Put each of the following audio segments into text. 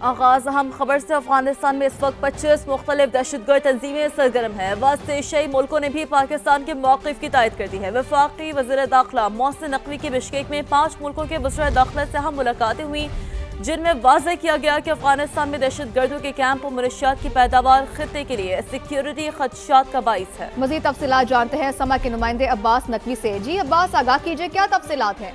آغاز اہم خبر سے افغانستان میں اس وقت 25 مختلف دہشت گرد تنظیمیں سرگرم ہیں۔ وسط ایشیائی ملکوں نے بھی پاکستان کے موقف کی تائید کر دی ہے۔ وفاقی وزیر داخلہ محسن نقوی کی بشکیک میں 5 ملکوں کے وزراء داخلہ سے اہم ملاقاتیں ہوئیں، جن میں واضح کیا گیا کہ افغانستان میں دہشت گردوں کے کیمپ اور منشیات کی پیداوار خطے کے لیے سیکیورٹی خدشات کا باعث ہے۔ مزید تفصیلات جانتے ہیں سما کے نمائندے عباس نقوی سے۔ جی عباس، آگاہ کیجئے، کیا تفصیلات ہیں؟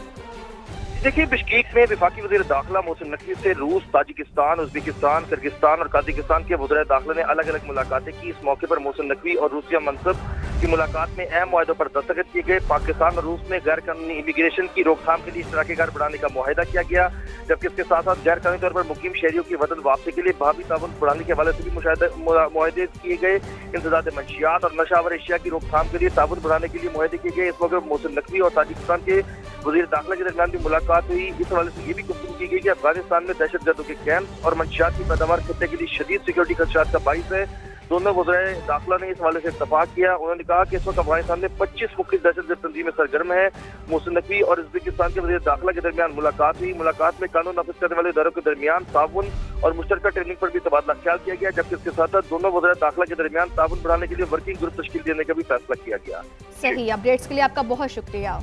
دیکھیے، بشکیک میں وفاقی وزیر داخلہ محسن نقوی سے روس، تاجکستان، ازبکستان، کرغزستان اور قازقستان کے وزراء داخلہ نے الگ الگ ملاقاتیں کی۔ اس موقع پر محسن نقوی اور روسیہ منصب کی ملاقات میں اہم معاہدوں پر دستخط کیے گئے۔ پاکستان اور روس میں غیر قانونی امیگریشن کی روک تھام کے لیے اشتراکی کار بڑھانے کا معاہدہ کیا گیا، جبکہ اس کے ساتھ ساتھ غیر قانونی طور پر مقیم شہریوں کی وطن واپسی کے لیے بھابی تعاون بڑھانے کے حوالے سے بھی معاہدے کیے گئے۔ انسداد منشیات اور نشہ آور اشیاء کی روک تھام کے لیے تعاون بڑھانے کے لیے معاہدے کیے گئے۔ اس موقع پر محسن نقوی اور تاجکستان کے وزیر داخلہ کے درمیان بھی ملاقات ہوئی۔ اس حوالے سے یہ بھی گفتگو کی گئی کہ افغانستان میں دہشت گردوں کے کیمپ اور منشیات کی پیداوار خطے کے لیے شدید سیکورٹی خدشات کا باعث ہے۔ دونوں وزرائے داخلہ نے اس حوالے سے اتفاق کیا۔ انہوں نے کہا کہ اس وقت افغانستان میں 25 مختلف دہشت گرد تنظیمیں سرگرم ہیں۔ محسن نقوی اور ازبکستان کے وزیر داخلہ کے درمیان ملاقات ہوئی۔ ملاقات میں قانون نافذ کرنے والے اداروں کے درمیان تعاون اور مشترکہ ٹریننگ پر بھی تبادلہ خیال کیا گیا، جبکہ اس کے ساتھ ساتھ دونوں وزرائے داخلہ کے درمیان تعاون بڑھانے کے لیے ورکنگ گروپ تشکیل دینے کا بھی فیصلہ کیا گیا۔ صحیح، اپڈیٹس کے لیے آپ کا بہت شکریہ۔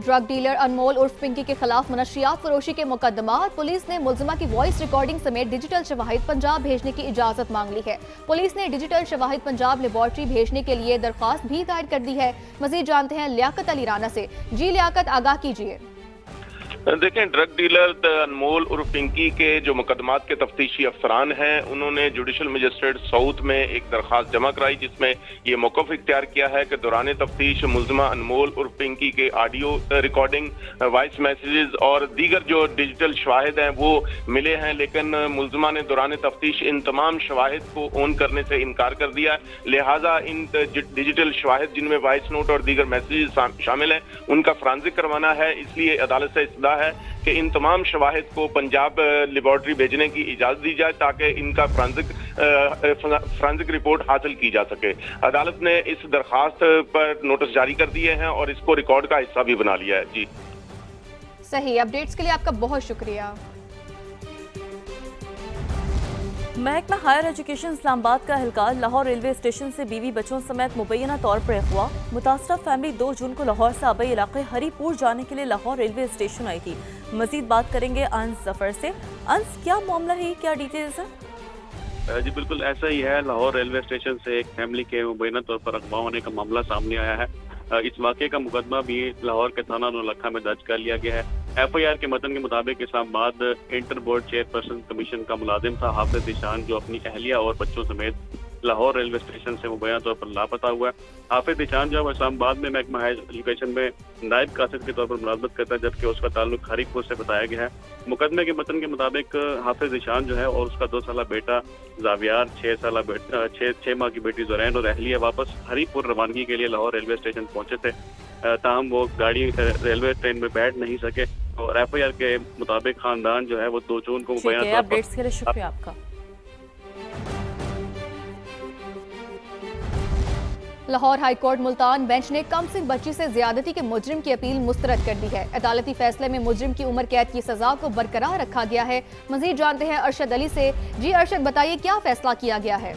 ڈرگ ڈیلر انمول عرف پنکی کے خلاف منشیات فروشی کے مقدمات۔ پولیس نے ملزمہ کی وائس ریکارڈنگ سمیت ڈیجیٹل شواہد پنجاب بھیجنے کی اجازت مانگ لی ہے۔ پولیس نے ڈیجیٹل شواہد پنجاب لیبارٹری بھیجنے کے لیے درخواست بھی دائر کر دی ہے۔ مزید جانتے ہیں لیاقت علی رانا سے۔ جی لیاقت، آگاہ کیجیے۔ دیکھیں، ڈرگ ڈیلر انمول عرف پنکی کے جو مقدمات کے تفتیشی افسران ہیں، انہوں نے جوڈیشل مجسٹریٹ ساؤتھ میں ایک درخواست جمع کرائی، جس میں یہ موقف اختیار کیا ہے کہ دوران تفتیش ملزمہ انمول عرف پنکی کے آڈیو ریکارڈنگ، وائس میسیجز اور دیگر جو ڈیجیٹل شواہد ہیں وہ ملے ہیں، لیکن ملزمہ نے دوران تفتیش ان تمام شواہد کو اون کرنے سے انکار کر دیا۔ لہٰذا ان ڈیجیٹل شواہد جن میں وائس نوٹ اور دیگر میسیجز شامل ہیں، ان کا فرانزک کروانا ہے۔ اس لیے عدالت سے استدعا ہے کہ ان تمام شواہد کو پنجاب لیبارٹری بھیجنے کی اجازت دی جائے تاکہ ان کا فرانزک رپورٹ حاصل کی جا سکے۔ عدالت نے اس درخواست پر نوٹس جاری کر دیے ہیں اور اس کو ریکارڈ کا حصہ بھی بنا لیا ہے۔ جی صحیح، اپڈیٹس کے لیے آپ کا بہت شکریہ۔ محکمہ ہائر ایجوکیشن اسلام آباد کا اہلکار لاہور ریلوے اسٹیشن سے بیوی بچوں سمیت مبینہ طور پر اغوا۔ متاثرہ فیملی 2 جون کو لاہور سے آبائی علاقے ہری پور جانے کے لیے لاہور ریلوے اسٹیشن آئی تھی۔ مزید بات کریں گے انس ظفر سے۔ انس، کیا معاملہ ہے، کیا ڈیٹیلز ہیں؟ جی بالکل ایسا ہی ہے۔ لاہور ریلوے اسٹیشن سے ایک فیملی کے مبینہ طور پر اغوا ہونے کا معاملہ سامنے آیا ہے۔ اس واقعے کا مقدمہ بھی لاہور کے تھانہ نولکھا میں درج کر لیا گیا ہے۔ ایف آئی آر کے متن کے مطابق اسلام آباد انٹر بورڈ چیئرپرسن کمیشن کا ملازم تھا حافظ ذیشان، جو اپنی اہلیہ اور بچوں سمیت لاہور ریلوے اسٹیشن سے مبینہ طور پر لاپتہ ہوا ہے۔ حافظ ذیشان جو اسلام آباد میں محکمہ ہائر ایجوکیشن میں نائب قاصد کے طور پر ملازمت کرتا ہے، جبکہ اس کا تعلق ہری پور سے بتایا گیا ہے۔ مقدمے کے متن کے مطابق حافظ ذیشان جو ہے اور اس کا 2 سالہ بیٹا زاویار، 6 ماہ کی بیٹی زرین اور اہلیہ واپس ہری پور روانگی کے لیے لاہور ریلوے اسٹیشن پہنچے تھے، تاہم وہ گاڑی ریلوے ٹرین میں بیٹھ نہیں سکے اور ایف آئی آر کے مطابق خاندان جو ہے وہ 2 جون کو مبینہ طور پر اپڈیٹس کے لیے شکریہ آپ کا۔ Lahore high court Multan bench نے کم سن بچی سے زیادتی کے مجرم کی اپیل مسترد کر دی ہے۔ عدالتی فیصلے میں مجرم کی عمر قید کی سزا کو برقرار رکھا گیا ہے۔ مزید جانتے ہیں ارشد علی سے۔ جی ارشد، بتائیے کیا فیصلہ کیا گیا ہے؟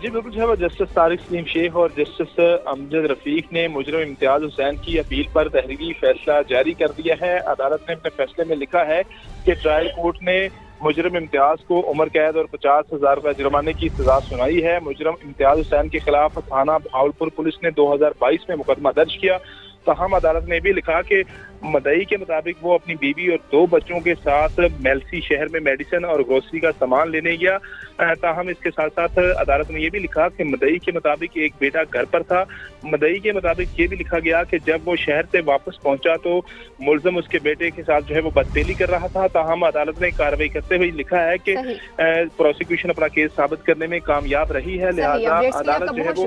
جی بالکل جو ہے وہ جسٹس طارق سلیم شیخ اور جسٹس امجد رفیق نے مجرم امتیاز حسین کی اپیل پر تحریری فیصلہ جاری کر دیا ہے۔ عدالت نے اپنے فیصلے میں لکھا ہے کہ ٹرائل کورٹ نے مجرم امتیاز کو عمر قید اور 50,000 روپے جرمانے کی سزا سنائی ہے۔ مجرم امتیاز حسین کے خلاف تھانہ بہاولپور پولیس نے 2022 میں مقدمہ درج کیا۔ تاہم عدالت نے بھی لکھا کہ مدعی کے مطابق وہ اپنی بیوی اور 2 بچوں کے ساتھ میلسی شہر میں میڈیسن اور گروسری کا سامان لینے گیا۔ تاہم اس کے ساتھ ساتھ عدالت نے یہ بھی لکھا کہ مدعی کے مطابق ایک بیٹا گھر پر تھا۔ مدعی کے مطابق یہ بھی لکھا گیا کہ جب وہ شہر سے واپس پہنچا تو ملزم اس کے بیٹے کے ساتھ جو ہے وہ بدفعلی کر رہا تھا۔ تاہم عدالت نے کارروائی کرتے ہوئے لکھا ہے کہ پروسیکیوشن اپنا کیس ثابت کرنے میں کامیاب رہی ہے، لہٰذا عدالت جو ہے وہ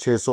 600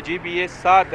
GBA 7